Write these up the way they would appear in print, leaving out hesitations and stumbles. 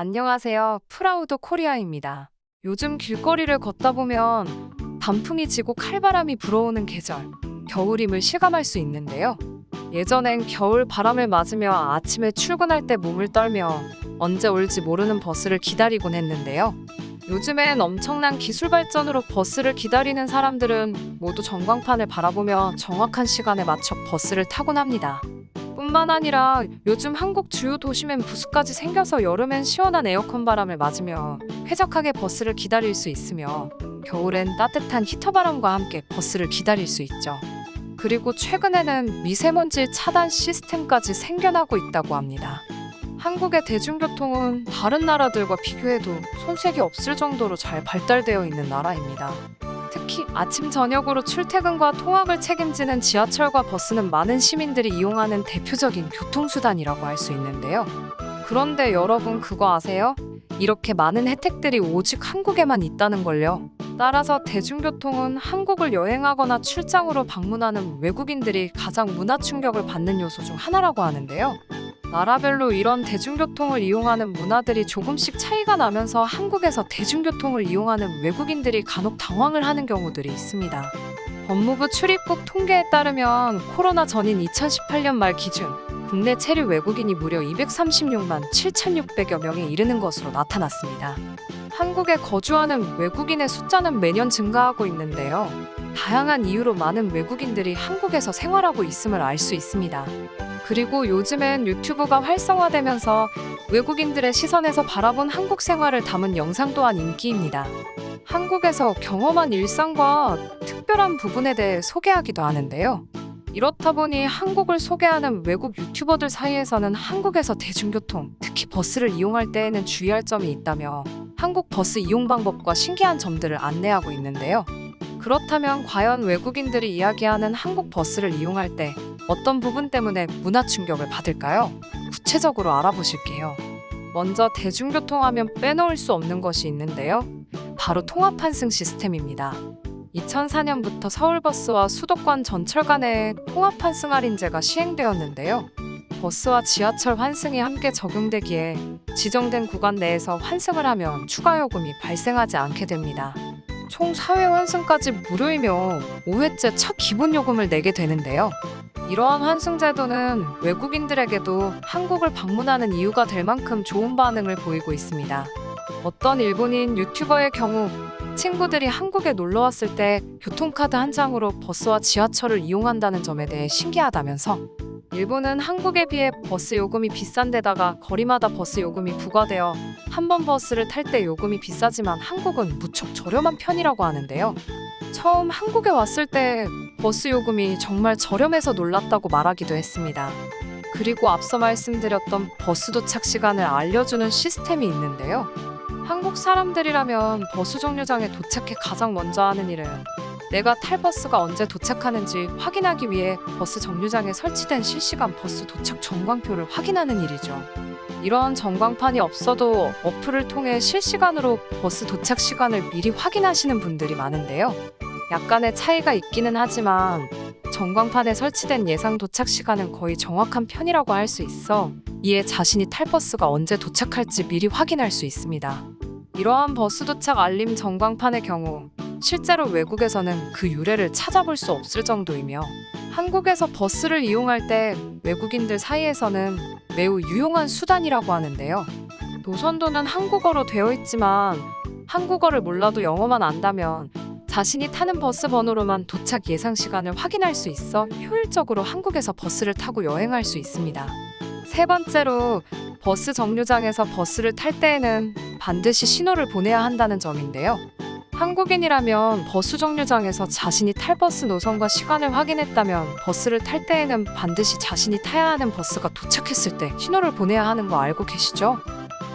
안녕하세요. 프라우드 코리아입니다. 요즘 길거리를 걷다 보면 단풍이 지고 칼바람이 불어오는 계절, 겨울임을 실감할 수 있는데요. 예전엔 겨울 바람을 맞으며 아침에 출근할 때 몸을 떨며 언제 올지 모르는 버스를 기다리곤 했는데요. 요즘엔 엄청난 기술 발전으로 버스를 기다리는 사람들은 모두 전광판을 바라보며 정확한 시간에 맞춰 버스를 타곤 합니다. 뿐만 아니라 요즘 한국 주요 도심엔 부스까지 생겨서 여름엔 시원한 에어컨 바람을 맞으며 쾌적하게 버스를 기다릴 수 있으며 겨울엔 따뜻한 히터바람과 함께 버스를 기다릴 수 있죠. 그리고 최근에는 미세먼지 차단 시스템까지 생겨나고 있다고 합니다. 한국의 대중교통은 다른 나라들과 비교해도 손색이 없을 정도로 잘 발달되어 있는 나라입니다. 특히 아침 저녁으로 출퇴근과 통학을 책임지는 지하철과 버스는 많은 시민들이 이용하는 대표적인 교통수단이라고 할 수 있는데요. 그런데 여러분 그거 아세요? 이렇게 많은 혜택들이 오직 한국에만 있다는 걸요. 따라서 대중교통은 한국을 여행하거나 출장으로 방문하는 외국인들이 가장 문화 충격을 받는 요소 중 하나라고 하는데요. 나라별로 이런 대중교통을 이용하는 문화들이 조금씩 차이가 나면서 한국에서 대중교통을 이용하는 외국인들이 간혹 당황을 하는 경우들이 있습니다. 법무부 출입국 통계에 따르면 코로나 전인 2018년 말 기준 국내 체류 외국인이 무려 236만 7,600여 명에 이르는 것으로 나타났습니다. 한국에 거주하는 외국인의 숫자는 매년 증가하고 있는데요. 다양한 이유로 많은 외국인들이 한국에서 생활하고 있음을 알 수 있습니다. 그리고 요즘엔 유튜브가 활성화되면서 외국인들의 시선에서 바라본 한국 생활을 담은 영상 또한 인기입니다. 한국에서 경험한 일상과 특별한 부분에 대해 소개하기도 하는데요. 이렇다 보니 한국을 소개하는 외국 유튜버들 사이에서는 한국에서 대중교통, 특히 버스를 이용할 때에는 주의할 점이 있다며 한국 버스 이용 방법과 신기한 점들을 안내하고 있는데요. 그렇다면 과연 외국인들이 이야기하는 한국 버스를 이용할 때 어떤 부분 때문에 문화 충격을 받을까요? 구체적으로 알아보실게요. 먼저 대중교통하면 빼놓을 수 없는 것이 있는데요. 바로 통합환승 시스템입니다. 2004년부터 서울버스와 수도권 전철 간에 통합환승 할인제가 시행되었는데요. 버스와 지하철 환승이 함께 적용되기에 지정된 구간 내에서 환승을 하면 추가 요금이 발생하지 않게 됩니다. 총 4회 환승까지 무료이며 5회째 첫 기본 요금을 내게 되는데요. 이러한 환승 제도는 외국인들에게도 한국을 방문하는 이유가 될 만큼 좋은 반응을 보이고 있습니다. 어떤 일본인 유튜버의 경우 친구들이 한국에 놀러 왔을 때 교통카드 한 장으로 버스와 지하철을 이용한다는 점에 대해 신기하다면서 일본은 한국에 비해 버스 요금이 비싼 데다가 거리마다 버스 요금이 부과되어 한 번 버스를 탈 때 요금이 비싸지만 한국은 무척 저렴한 편이라고 하는데요. 처음 한국에 왔을 때 버스 요금이 정말 저렴해서 놀랐다고 말하기도 했습니다. 그리고 앞서 말씀드렸던 버스 도착 시간을 알려주는 시스템이 있는데요. 한국 사람들이라면 버스 정류장에 도착해 가장 먼저 하는 일은 내가 탈 버스가 언제 도착하는지 확인하기 위해 버스 정류장에 설치된 실시간 버스 도착 전광표를 확인하는 일이죠. 이런 전광판이 없어도 어플을 통해 실시간으로 버스 도착 시간을 미리 확인하시는 분들이 많은데요. 약간의 차이가 있기는 하지만 전광판에 설치된 예상 도착 시간은 거의 정확한 편이라고 할 수 있어 이에 자신이 탈 버스가 언제 도착할지 미리 확인할 수 있습니다. 이러한 버스 도착 알림 전광판의 경우 실제로 외국에서는 그 유래를 찾아볼 수 없을 정도이며 한국에서 버스를 이용할 때 외국인들 사이에서는 매우 유용한 수단이라고 하는데요. 노선도는 한국어로 되어 있지만 한국어를 몰라도 영어만 안다면 자신이 타는 버스 번호로만 도착 예상 시간을 확인할 수 있어 효율적으로 한국에서 버스를 타고 여행할 수 있습니다. 세 번째로 버스 정류장에서 버스를 탈 때에는 반드시 신호를 보내야 한다는 점인데요. 한국인이라면 버스 정류장에서 자신이 탈 버스 노선과 시간을 확인했다면 버스를 탈 때에는 반드시 자신이 타야 하는 버스가 도착했을 때 신호를 보내야 하는 거 알고 계시죠?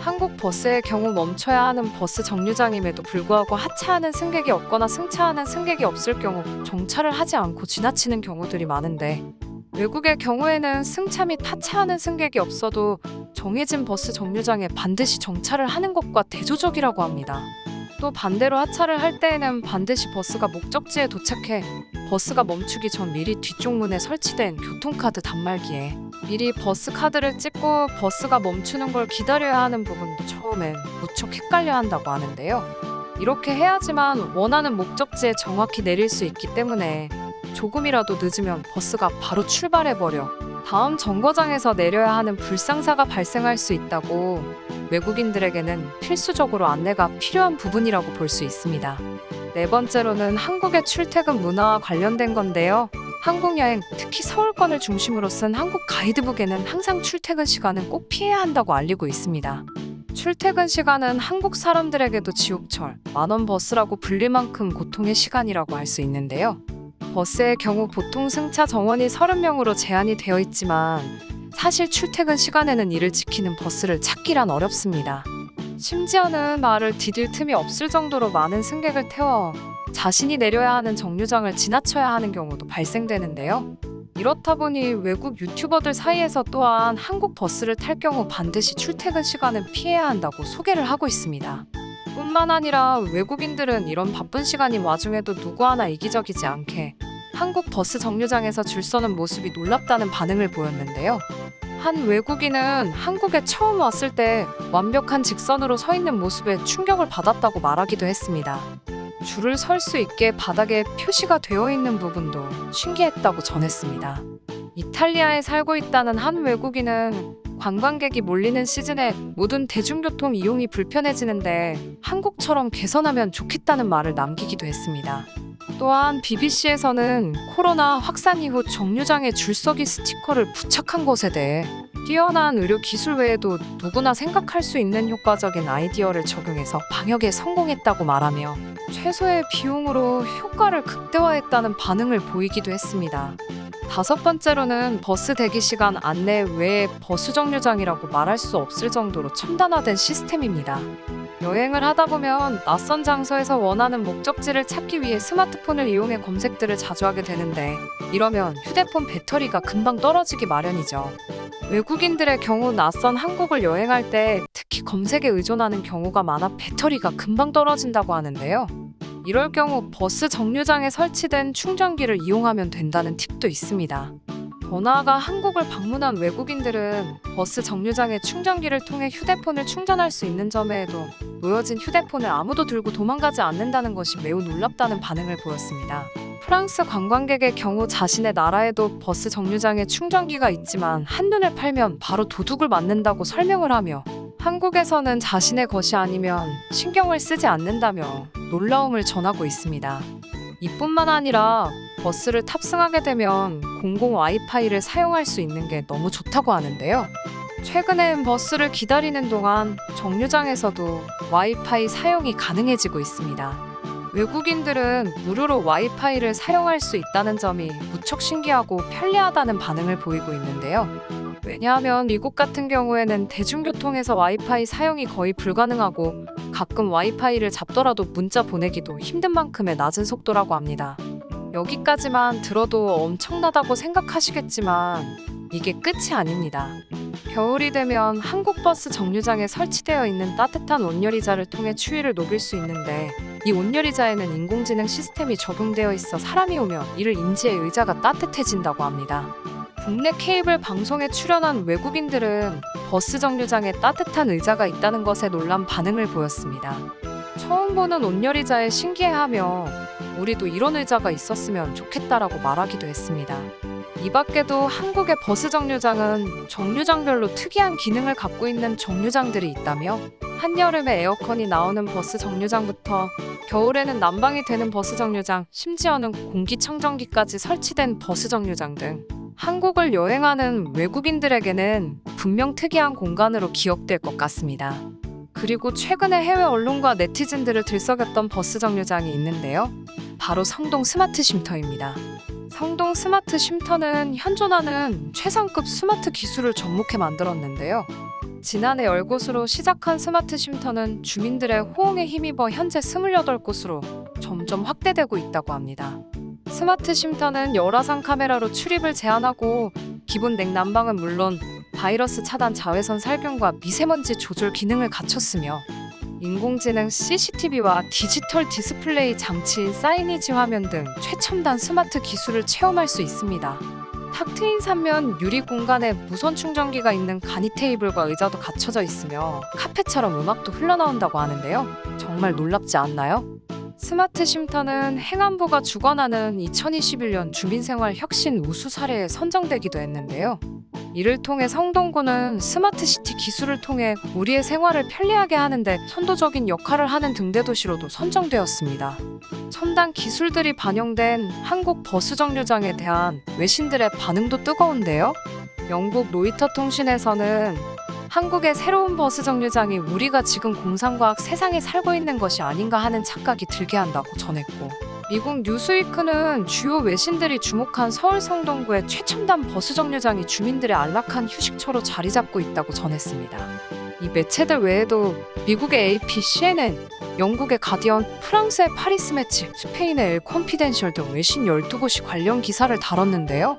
한국 버스의 경우 멈춰야 하는 버스 정류장임에도 불구하고 하차하는 승객이 없거나 승차하는 승객이 없을 경우 정차를 하지 않고 지나치는 경우들이 많은데 외국의 경우에는 승차 및 하차하는 승객이 없어도 정해진 버스 정류장에 반드시 정차를 하는 것과 대조적이라고 합니다. 또 반대로 하차를 할 때에는 반드시 버스가 목적지에 도착해 버스가 멈추기 전 미리 뒤쪽 문에 설치된 교통카드 단말기에 미리 버스 카드를 찍고 버스가 멈추는 걸 기다려야 하는 부분도 처음엔 무척 헷갈려 한다고 하는데요. 이렇게 해야지만 원하는 목적지에 정확히 내릴 수 있기 때문에 조금이라도 늦으면 버스가 바로 출발해버려 다음 정거장에서 내려야 하는 불상사가 발생할 수 있다고 외국인들에게는 필수적으로 안내가 필요한 부분이라고 볼 수 있습니다. 네 번째로는 한국의 출퇴근 문화와 관련된 건데요. 한국 여행, 특히 서울권을 중심으로 쓴 한국 가이드북에는 항상 출퇴근 시간은 꼭 피해야 한다고 알리고 있습니다. 출퇴근 시간은 한국 사람들에게도 지옥철, 만원 버스라고 불릴 만큼 고통의 시간이라고 할 수 있는데요. 버스의 경우 보통 승차 정원이 30명으로 제한이 되어 있지만 사실 출퇴근 시간에는 이를 지키는 버스를 찾기란 어렵습니다. 심지어는 말을 디딜 틈이 없을 정도로 많은 승객을 태워 자신이 내려야 하는 정류장을 지나쳐야 하는 경우도 발생되는데요. 이렇다 보니 외국 유튜버들 사이에서 또한 한국 버스를 탈 경우 반드시 출퇴근 시간은 피해야 한다고 소개를 하고 있습니다. 뿐만 아니라 외국인들은 이런 바쁜 시간인 와중에도 누구 하나 이기적이지 않게 한국 버스 정류장에서 줄 서는 모습이 놀랍다는 반응을 보였는데요. 한 외국인은 한국에 처음 왔을 때 완벽한 직선으로 서 있는 모습에 충격을 받았다고 말하기도 했습니다. 줄을 설 수 있게 바닥에 표시가 되어 있는 부분도 신기했다고 전했습니다. 이탈리아에 살고 있다는 한 외국인은 관광객이 몰리는 시즌에 모든 대중교통 이용이 불편해지는데 한국처럼 개선하면 좋겠다는 말을 남기기도 했습니다. 또한 BBC에서는 코로나 확산 이후 정류장에 줄서기 스티커를 부착한 것에 대해 뛰어난 의료 기술 외에도 누구나 생각할 수 있는 효과적인 아이디어를 적용해서 방역에 성공했다고 말하며 최소의 비용으로 효과를 극대화했다는 반응을 보이기도 했습니다. 다섯 번째로는 버스 대기 시간 안내 외에 버스 정류장이라고 말할 수 없을 정도로 첨단화된 시스템입니다. 여행을 하다 보면 낯선 장소에서 원하는 목적지를 찾기 위해 스마트폰을 이용해 검색들을 자주 하게 되는데 이러면 휴대폰 배터리가 금방 떨어지기 마련이죠. 외국인들의 경우 낯선 한국을 여행할 때 특히 검색에 의존하는 경우가 많아 배터리가 금방 떨어진다고 하는데요. 이럴 경우 버스 정류장에 설치된 충전기를 이용하면 된다는 팁도 있습니다. 더 나아가 한국을 방문한 외국인들은 버스 정류장에 충전기를 통해 휴대폰을 충전할 수 있는 점에도 놓여진 휴대폰을 아무도 들고 도망가지 않는다는 것이 매우 놀랍다는 반응을 보였습니다. 프랑스 관광객의 경우 자신의 나라에도 버스 정류장에 충전기가 있지만 한눈에 팔면 바로 도둑을 맞는다고 설명을 하며 한국에서는 자신의 것이 아니면 신경을 쓰지 않는다며 놀라움을 전하고 있습니다. 이뿐만 아니라 버스를 탑승하게 되면 공공 와이파이를 사용할 수 있는 게 너무 좋다고 하는데요. 최근엔 버스를 기다리는 동안 정류장에서도 와이파이 사용이 가능해지고 있습니다. 외국인들은 무료로 와이파이를 사용할 수 있다는 점이 무척 신기하고 편리하다는 반응을 보이고 있는데요. 왜냐하면 미국 같은 경우에는 대중교통에서 와이파이 사용이 거의 불가능하고 가끔 와이파이를 잡더라도 문자 보내기도 힘든 만큼의 낮은 속도라고 합니다. 여기까지만 들어도 엄청나다고 생각하시겠지만 이게 끝이 아닙니다. 겨울이 되면 한국 버스 정류장에 설치되어 있는 따뜻한 온열의자를 통해 추위를 녹일 수 있는데 이 온열의자에는 인공지능 시스템이 적용되어 있어 사람이 오면 이를 인지해 의자가 따뜻해진다고 합니다. 국내 케이블 방송에 출연한 외국인들은 버스 정류장에 따뜻한 의자가 있다는 것에 놀란 반응을 보였습니다. 처음 보는 온열의자에 신기해하며 우리도 이런 의자가 있었으면 좋겠다라고 말하기도 했습니다. 이 밖에도 한국의 버스 정류장은 정류장별로 특이한 기능을 갖고 있는 정류장들이 있다며 한여름에 에어컨이 나오는 버스 정류장부터 겨울에는 난방이 되는 버스 정류장, 심지어는 공기청정기까지 설치된 버스 정류장 등 한국을 여행하는 외국인들에게는 분명 특이한 공간으로 기억될 것 같습니다. 그리고 최근에 해외 언론과 네티즌들을 들썩였던 버스 정류장이 있는데요. 바로 성동 스마트 쉼터입니다. 성동 스마트 쉼터는 현존하는 최상급 스마트 기술을 접목해 만들었는데요. 지난해 10곳으로 시작한 스마트 쉼터는 주민들의 호응에 힘입어 현재 28곳으로 점점 확대되고 있다고 합니다. 스마트 쉼터는 열화상 카메라로 출입을 제한하고 기본 냉난방은 물론 바이러스 차단 자외선 살균과 미세먼지 조절 기능을 갖췄으며 인공지능 CCTV와 디지털 디스플레이 장치인 사이니지 화면 등 최첨단 스마트 기술을 체험할 수 있습니다. 탁 트인 3면 유리 공간에 무선 충전기가 있는 간이 테이블과 의자도 갖춰져 있으며 카페처럼 음악도 흘러나온다고 하는데요. 정말 놀랍지 않나요? 스마트 쉼터는 행안부가 주관하는 2021년 주민생활 혁신 우수 사례에 선정되기도 했는데요. 이를 통해 성동구는 스마트시티 기술을 통해 우리의 생활을 편리하게 하는데 선도적인 역할을 하는 등대도시로도 선정되었습니다. 첨단 기술들이 반영된 한국 버스 정류장에 대한 외신들의 반응도 뜨거운데요. 영국 로이터 통신에서는 한국의 새로운 버스 정류장이 우리가 지금 공상과학 세상에 살고 있는 것이 아닌가 하는 착각이 들게 한다고 전했고, 미국 뉴스위크는 주요 외신들이 주목한 서울 성동구의 최첨단 버스 정류장이 주민들의 안락한 휴식처로 자리 잡고 있다고 전했습니다. 이 매체들 외에도 미국의 AP, CNN, 영국의 가디언, 프랑스의 파리스 매치, 스페인의 엘 콘피덴셜 등 외신 12곳이 관련 기사를 다뤘는데요.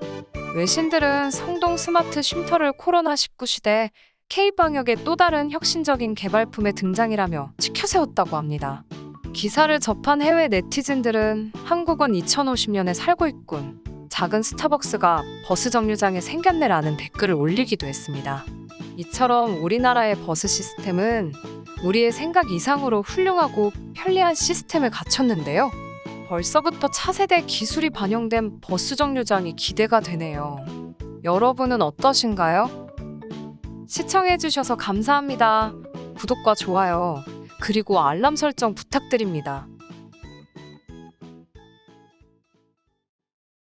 외신들은 성동 스마트 쉼터를 코로나19 시대 K방역의 또 다른 혁신적인 개발품의 등장이라며 치켜세웠다고 합니다. 기사를 접한 해외 네티즌들은 한국은 2050년에 살고 있군. 작은 스타벅스가 버스 정류장에 생겼네라는 댓글을 올리기도 했습니다. 이처럼 우리나라의 버스 시스템은 우리의 생각 이상으로 훌륭하고 편리한 시스템을 갖췄는데요. 벌써부터 차세대 기술이 반영된 버스 정류장이 기대가 되네요. 여러분은 어떠신가요? 시청해주셔서 감사합니다. 구독과 좋아요, 그리고 알람 설정 부탁드립니다.